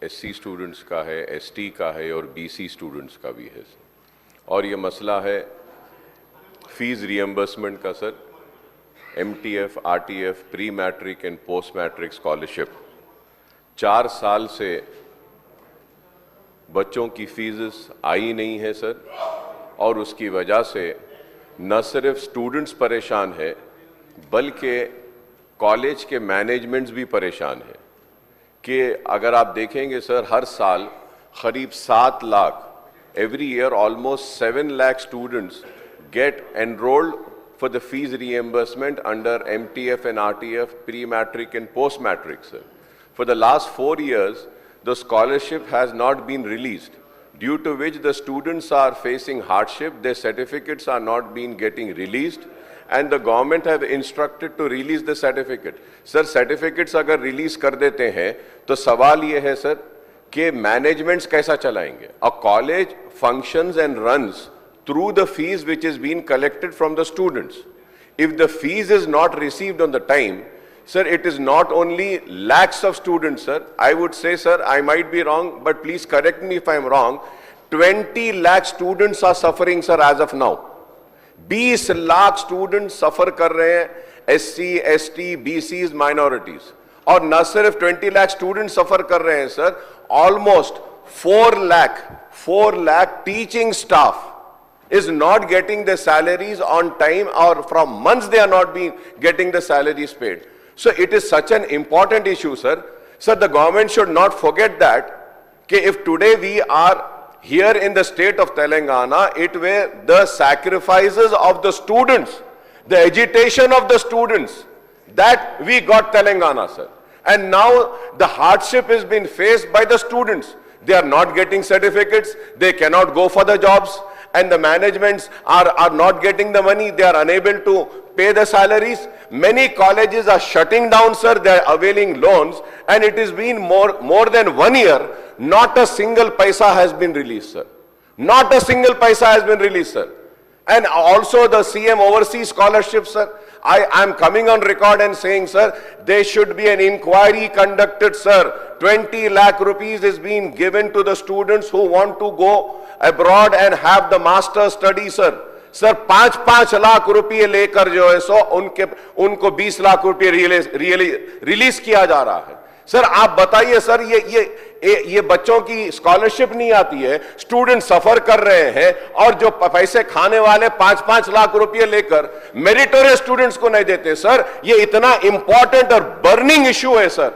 SC students का है, ST का है और बीसी स्टूडेंट्स का भी है। और ये मसला है फीस रियम्बर्समेंट का sir. MTF, RTF, pre matric and post matric scholarship 4 साल से बच्चों की फीस आई नहीं है सर, और उसकी वजह से न सिर्फ स्टूडेंट्स परेशान है बल्कि कॉलेज के मैनेजमेंट्स भी परेशान है। कि अगर आप देखेंगे सर, हर साल करीब 7 lakh, every year almost 7 lakh students get enrolled for the fees reimbursement under MTF and RTF, pre-matric and post-matric, sir. For the last 4 years, the scholarship has not been released, due to which the students are facing hardship, their certificates are not being getting released, and the government have instructed to release the certificate. Sir, certificates अगर release कर देते हैं तो सवाल ये है sir कि managements कैसा चलाएंगे? A college functions and runs through the fees which is being collected from the students. If the fees is not received on the time, sir, it is not only lakhs of students, sir. I would say, sir, I might be wrong, but please correct me if I am wrong. 20 lakh students are suffering, sir, as of now. 20 lakh students suffer कर रहे हैं, SC, ST, बीसीज, minorities. और न सिर्फ 20 lakh student सफर कर रहे हैं sir, almost 4 lakh teaching staff is not getting the salaries on time, or from months they are not being getting the salaries paid. So it is such an important issue, sir. Sir, the government should not forget that, if today we are here in the state of Telangana, it were the sacrifices of the students, the agitation of the students, that we got Telangana, sir. And now the hardship has been faced by the students. They are not getting certificates, they cannot go for the jobs, and the managements are not getting the money, they are unable to pay the salaries. Many colleges are shutting down, sir, they are availing loans, and it has been more than 1 year, not a single paisa has been released, sir. Not a single paisa has been released, sir. And also the CM overseas scholarship, sir. I am coming on record and saying, sir, there should be an inquiry conducted, sir. 20 lakh rupees is being given to the students who want to go abroad and have the master study, sir. Sir, 5 lakh रुपये लेकर जो है सो उनको 20 लाख रुपये release किया जा रहा है। सर आप बताइए सर, ये बच्चों की स्कॉलरशिप नहीं आती है, स्टूडेंट सफर कर रहे हैं, और जो पैसे खाने वाले 5 लाख रुपये लेकर मेरिटोरियस स्टूडेंट्स को नहीं देते। सर ये इतना इंपॉर्टेंट और बर्निंग इशू है सर,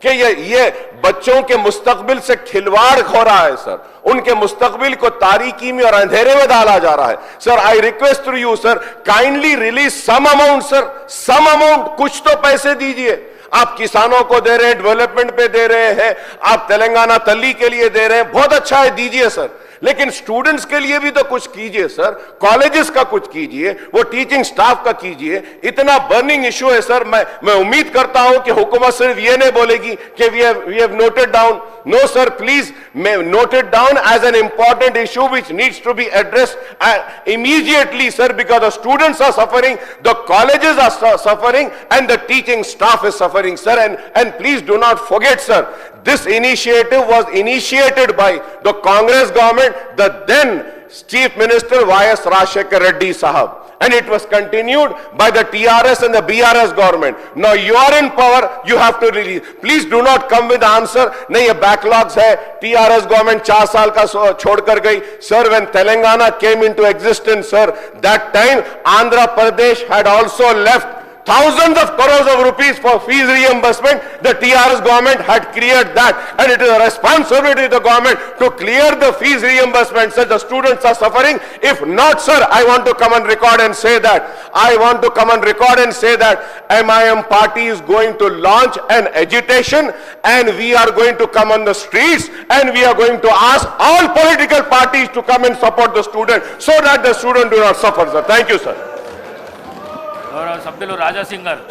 कि ये बच्चों के मुस्तकबिल से खिलवाड़ हो रहा है सर, उनके मुस्तकबिल को तारीकी में और अंधेरे में डाला जा रहा है। Sir I request to you sir, kindly release some amount sir, some amount, कुछ तो पैसे दीजिए। आप किसानों को दे रहे हैं, डेवलपमेंट पे दे रहे हैं, आप तेलंगाना तल्ली के लिए दे रहे हैं, बहुत अच्छा है, दीजिए सर, लेकिन स्टूडेंट्स के लिए भी तो कुछ कीजिए सर, कॉलेजेस का कुछ कीजिए, वो टीचिंग स्टाफ का कीजिए। इतना बर्निंग इशू है सर, मैं उम्मीद करता हूं कि हुकूमत सिर्फ ये नहीं बोलेगी कि we have noted down. No sir, please note it down as an important issue which needs to be addressed immediately, sir, because the students are suffering, the colleges are suffering, and the teaching staff is suffering, sir. And please do not forget, sir, this initiative was initiated by the Congress government, the then Chief Minister Y.S. Rajshekhar Reddy Sahab, and it was continued by the TRS and the BRS government. Now you are in power, you have to release. Please do not come with the answer, नहीं ये backlogs है, TRS government 4 साल का छोड़ कर गई. Sir, when Telangana came into existence, sir, that time Andhra Pradesh had also left thousands of crores of rupees for fees reimbursement. The TRS government had cleared that, and it is a responsibility of the government to clear the fees reimbursement, sir. The students are suffering. If not, sir, I want to come on record and say that, MIM party is going to launch an agitation, and we are going to come on the streets, and we are going to ask all political parties to come and support the student, so that the student do not suffer, sir. Thank you, sir. సభ్యులు రాజాసింగర్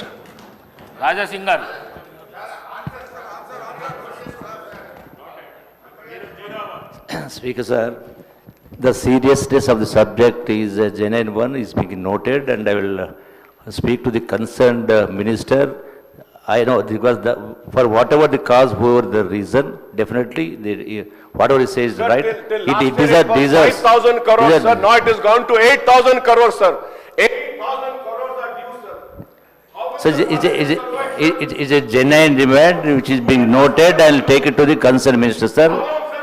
Speaker sir, the seriousness of the subject is a genuine one, is being noted, and I will speak to the concerned minister. I know, because for whatever the cause, whatever the reason, definitely, whatever he says is Sir, right. till It last year deserves, it was deserves. 5,000 crores, deserves- sir. Now it has gone to 8,000 crores, sir. 8,000 crores are due, sir. How will So the it's a genuine demand which is being noted. I'll take it to the concerned minister, sir.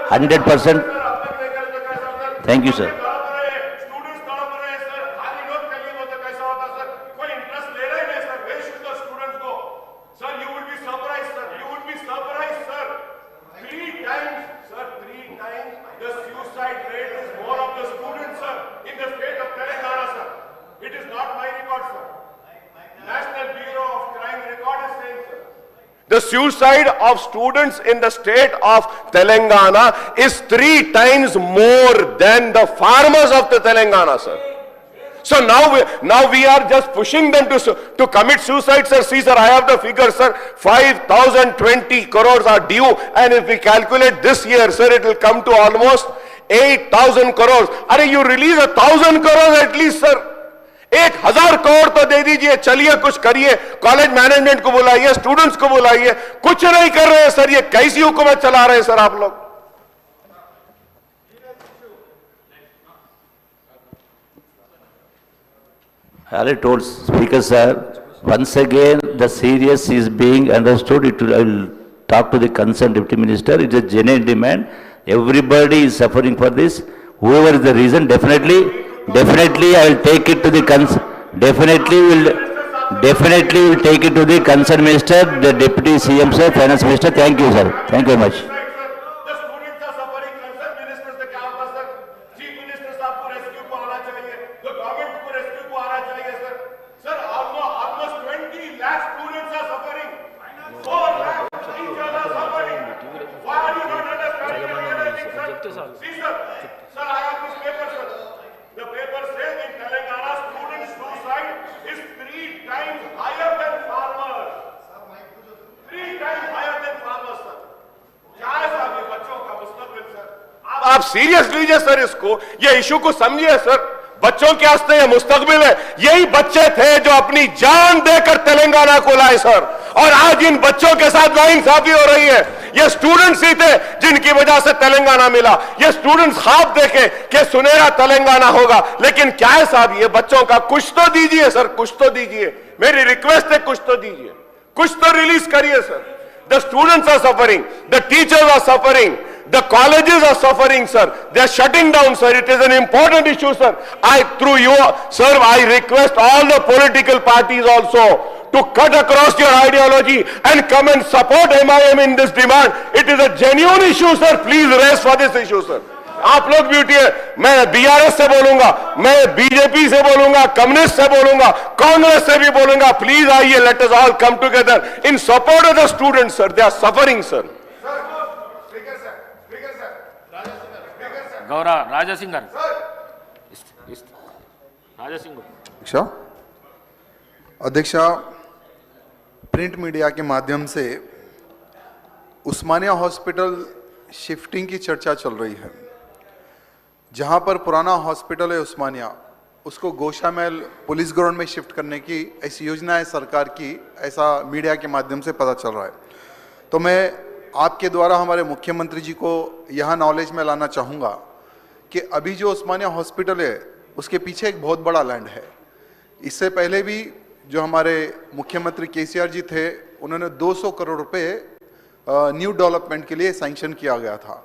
100%. Thank you, sir. Students तड़प रहे हैं sir, खाली note करिए तो कैसा होता sir, कोई interest ले रहे नहीं sir, way should the students को sir, you would be surprise sir, you would be surprise sir, 3 times sir, 3 times the suicide rate is more of the students sir in the state of Telangana sir. It is not my record sir, National Bureau of Crime record is saying sir. The suicide of students in the state of Telangana is 3 times more than the farmers of the Telangana, sir. So now we are just pushing them to commit suicide, sir. See, sir, I have the figure, sir. 5,020 crores are due, and if we calculate this year, sir, it will come to almost 8,000 crores. Are you release 1,000 crores at least, sir? 1,000 crore तो दे दीजिए, चलिए कुछ करिए, college management को बुलाइए, students को बुलाइए, कुछ नहीं कर रहे हैं सर, ये कैसी हुकूमत चला रहे हैं सर आप लोग? I already told Speaker sir, once again, the serious is being understood. I will talk to the concerned Deputy Minister. It is a genuine demand. Everybody is suffering for this. Whoever is the reason, definitely I will take it to the definitely will take it to the concerned minister, the Deputy CM sir, Finance Minister. Thank you, sir. Thank you very much. आप serious लीजिए sir इसको, ये issue को समझिए sir, बच्चों के वास्ते ये मुस्तकबिल है। यही बच्चे थे जो अपनी जान देकर तेलंगाना को लाए सर, और आज इन बच्चों के साथ नाइंसाफी हो रही है। ये स्टूडेंट्स ही थे जिनकी वजह से तेलंगाना मिला। ये स्टूडेंट्स ख्वाब देखे कि सुनहरा तेलंगाना होगा, लेकिन क्या है साहब, ये बच्चों का कुछ तो दीजिए सर, कुछ तो दीजिए। मेरी रिक्वेस्ट है, कुछ तो दीजिए, कुछ तो रिलीज करिए sir. The students are suffering, the teachers are suffering, the colleges are suffering sir, they are shutting down sir. It is an important issue sir. Through you sir, I request all the political parties also to cut across your ideology and come and support MIM in this demand. It is a genuine issue sir, please raise for this issue sir. आप लोग भी उठिए, मैं BRS से बोलूंगा, मैं BJP से बोलूंगा, कम्युनिस्ट से बोलूंगा, कांग्रेस से भी बोलूंगा, प्लीज आइए, let us all come together in support of the students sir. They are suffering sir. गौरव राजा सिंह गाరు राजा सिंह अध्यक्षा, प्रिंट मीडिया के माध्यम से उस्मानिया हॉस्पिटल शिफ्टिंग की चर्चा चल रही है। जहां पर पुराना हॉस्पिटल है उस्मानिया, उसको गोशामहल पुलिस ग्राउंड में शिफ्ट करने की ऐसी योजना है सरकार की, ऐसा मीडिया के माध्यम से पता चल रहा है। तो मैं आपके द्वारा हमारे मुख्यमंत्री जी को यहाँ नॉलेज में लाना चाहूँगा कि अभी जो उस्मानिया हॉस्पिटल है उसके पीछे एक बहुत बड़ा लैंड है। इससे पहले भी जो हमारे मुख्यमंत्री केसीआर जी थे, उन्होंने 200 करोड़ रुपए न्यू डेवलपमेंट के लिए सैंक्शन किया गया था,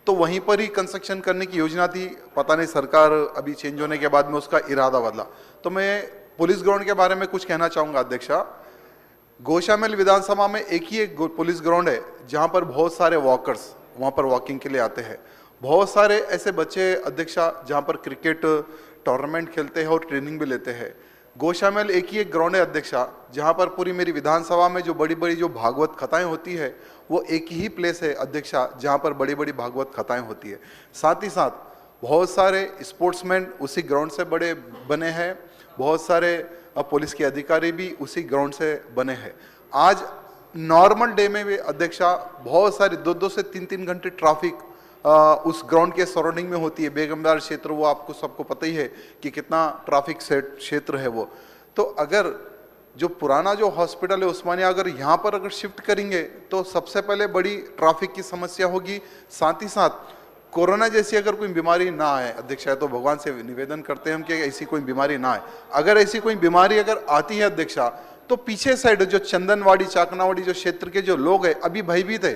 तो वहीं पर ही कंस्ट्रक्शन करने की योजना थी। पता नहीं सरकार अभी चेंज होने के बाद में उसका इरादा बदला। तो मैं पुलिस ग्राउंड के बारे में कुछ कहना चाहूँगा अध्यक्षा। गोशामहल विधानसभा में एक ही एक पुलिस ग्राउंड है जहाँ पर बहुत सारे वॉकर्स वहाँ पर वॉकिंग के लिए आते हैं। बहुत सारे ऐसे बच्चे अध्यक्षा जहाँ पर क्रिकेट टूर्नामेंट खेलते हैं और ट्रेनिंग भी लेते हैं। गोशामहल एक ही एक ग्राउंड है अध्यक्षा जहाँ पर पूरी मेरी विधानसभा में जो बड़ी बड़ी जो भागवत कथाएं होती है वो एक ही प्लेस है अध्यक्षा जहाँ पर बड़ी बड़ी भागवत कथाएं होती है। साथ ही साथ बहुत सारे स्पोर्ट्समैन उसी ग्राउंड से बड़े बने हैं, बहुत सारे पुलिस के अधिकारी भी उसी ग्राउंड से बने हैं। आज नॉर्मल डे में भी अध्यक्षा बहुत सारी 2-2 से 3-3 घंटे ट्रैफिक उस ग्राउंड के सराउंडिंग में होती है। बेगमदार क्षेत्र वो आपको सबको पता ही है कि कितना ट्रैफिक क्षेत्र है वो। तो अगर जो पुराना जो हॉस्पिटल है उस्मानिया अगर यहाँ पर अगर शिफ्ट करेंगे तो सबसे पहले बड़ी ट्रैफिक की समस्या होगी, साथ ही साथ कोरोना जैसी अगर कोई बीमारी ना आए, अध्यक्ष है तो भगवान से निवेदन करते हैं हम कि ऐसी कोई बीमारी ना आए। अगर ऐसी कोई बीमारी अगर आती है अध्यक्षा, तो पीछे साइड जो चंदनवाड़ी चाकनावाड़ी जो क्षेत्र के जो लोग हैं अभी भयभीत है,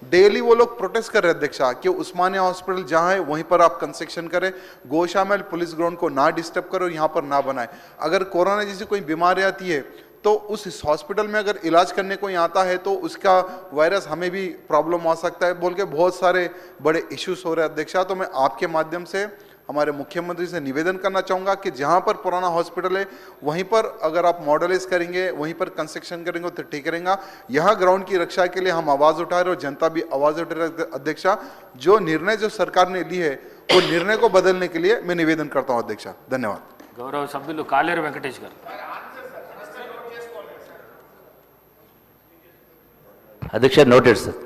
डेली वो लोग प्रोटेस्ट कर रहे हैं अध्यक्षा कि उस्मानिया हॉस्पिटल जहां है वहीं पर आप कंस्ट्रक्शन करें, गोशामहल पुलिस ग्राउंड को ना डिस्टर्ब करो, यहाँ पर ना बनाए। अगर कोरोना जैसी कोई बीमारी आती है तो उस हॉस्पिटल में अगर इलाज करने कोई आता है तो उसका वायरस हमें भी प्रॉब्लम आ सकता है बोल के बहुत सारे बड़े इश्यूज हो रहे हैं अध्यक्षा। तो मैं आपके माध्यम से हमारे मुख्यमंत्री से निवेदन करना चाहूँगा कि जहाँ पर पुराना हॉस्पिटल है वहीं पर अगर आप मॉडलाइज करेंगे, वहीं पर कंस्ट्रक्शन करेंगे तो ठीक रहेगा। यहाँ ग्राउंड की रक्षा के लिए हम आवाज़ उठा रहे और जनता भी आवाज़ उठा रही है अध्यक्षा। जो निर्णय जो सरकार ने ली है वो निर्णय को बदलने के लिए मैं निवेदन करता हूँ अध्यक्षा। धन्यवाद। गौरव सभ्युలు కాలేరు వెంకటేష్ గారు। అధ్యక్ష, నోటెడ్ సార్.